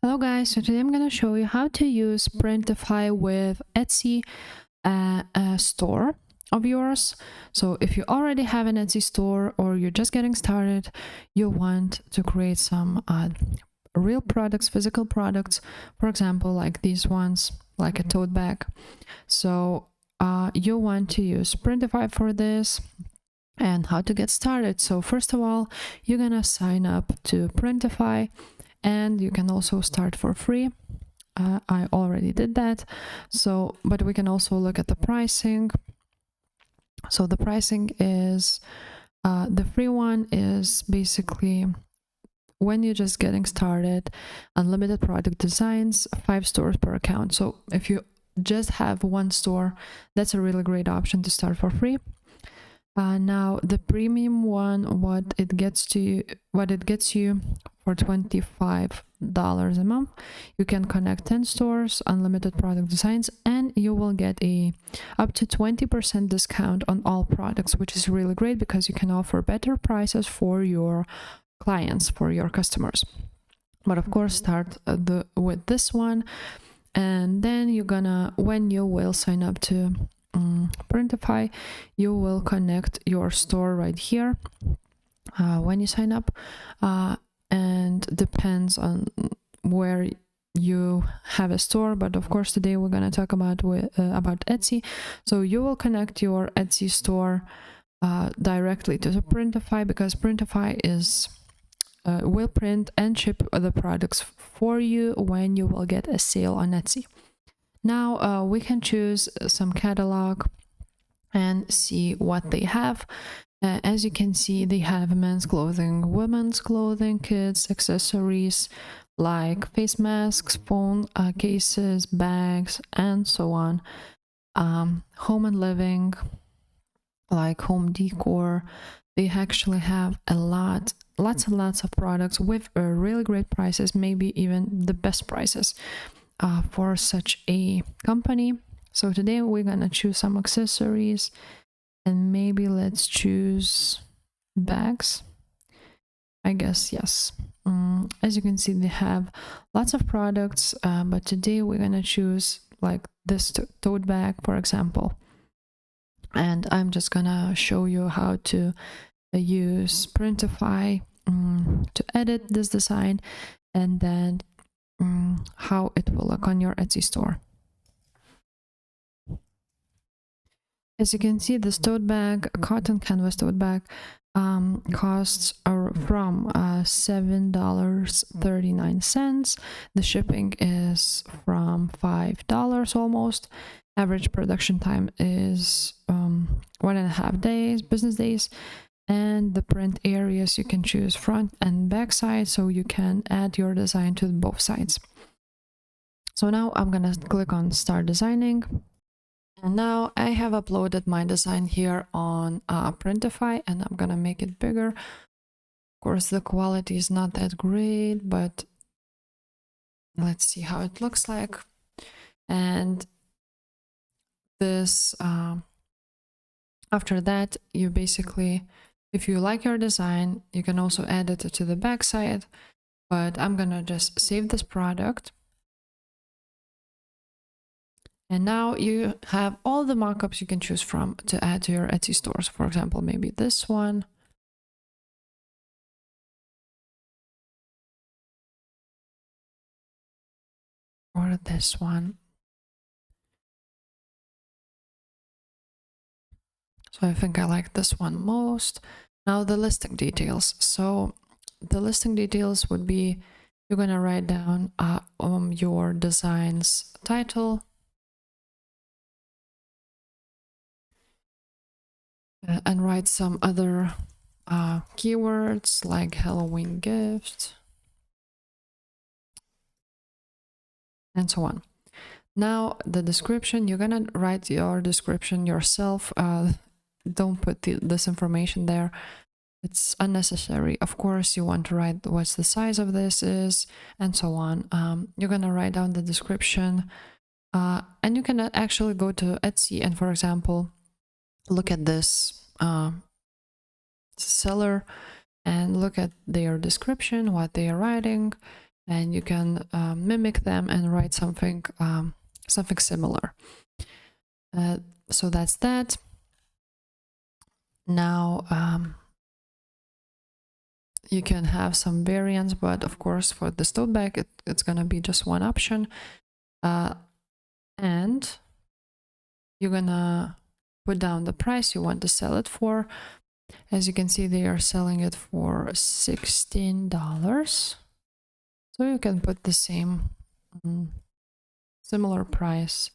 Hello guys, so today I'm going to show you how to use Printify with Etsy store of yours. So if you already have an Etsy store or you're just getting started, you want to create some real products, physical products, for example, like these ones, like a tote bag. So you want to use Printify for this. And how to get started. So first of all, you're going to sign up to Printify. And you can also start for free. I already did that. So, but we can also look at the pricing. So the pricing is, the free one is basically when you're just getting started, unlimited product designs, 5 stores per account. So if you just have one store, that's a really great option to start for free. Now the premium one, what it gets you for $25 a month, you can connect 10 stores, unlimited product designs, and you will get a up to 20% discount on all products, which is really great because you can offer better prices for your clients, for your customers. But of course, start with this one, and then you're gonna, when you will sign up to Printify, you will connect your store right here when you sign up, and depends on where you have a store, but of course today we're going to talk about Etsy. So you will connect your Etsy store directly to the Printify, because Printify is will print and ship the products for you when you will get a sale on Etsy. Now we can choose some catalog and see what they have. As you can see, they have men's clothing, women's clothing, kids, accessories like face masks, phone cases, bags, and so on. Home and living, like home decor. They actually have lots and lots of products with really great prices, maybe even the best prices for such a company. So today we're gonna choose some accessories, and maybe let's choose bags. I guess, yes. As you can see, they have lots of products, but today we're gonna choose like this tote bag, for example. And I'm just gonna show you how to use Printify to edit this design, and then how it will look on your Etsy store. As you can see, this tote bag, cotton canvas tote bag, costs from $7.39. The shipping is from $5 almost. Average production time is 1.5 days, business days. And the print areas, you can choose front and back side, so you can add your design to both sides. So now I'm gonna click on start designing. And now I have uploaded my design here on Printify, and I'm gonna make it bigger. Of course, the quality is not that great, but let's see how it looks like. And this, after that, you basically, if you like your design, you can also add it to the back side, but I'm gonna just save this product. And now you have all the mockups you can choose from to add to your Etsy stores. For example, maybe this one. Or this one. So I think I like this one most. Now the listing details. So the listing details would be, you're gonna write down your design's title. And write some other keywords like Halloween gift and so on. Now the description, you're gonna write your description yourself. Don't put this information there, it's unnecessary. Of course, you want to write what's the size of this is and so on. You're gonna write down the description, and you can actually go to Etsy and, for example, look at this seller and look at their description, what they are writing, and you can mimic them and write something something similar. So that's that. Now you can have some variants, but of course for the tote bag it's gonna be just one option, and you're gonna put down the price you want to sell it for. As you can see, they are selling it for $16, so you can put the same similar price.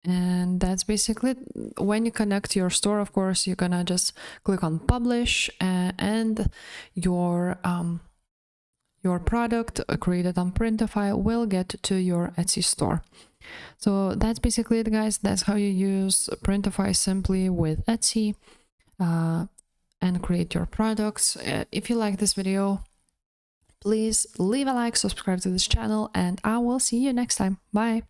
And that's basically it. When you connect your store, of course, you're gonna just click on publish, and your product created on Printify will get to your Etsy store. So that's basically it, guys. That's how you use Printify simply with Etsy and create your products. If you like this video, please leave a like, subscribe to this channel, and I will see you next time. Bye.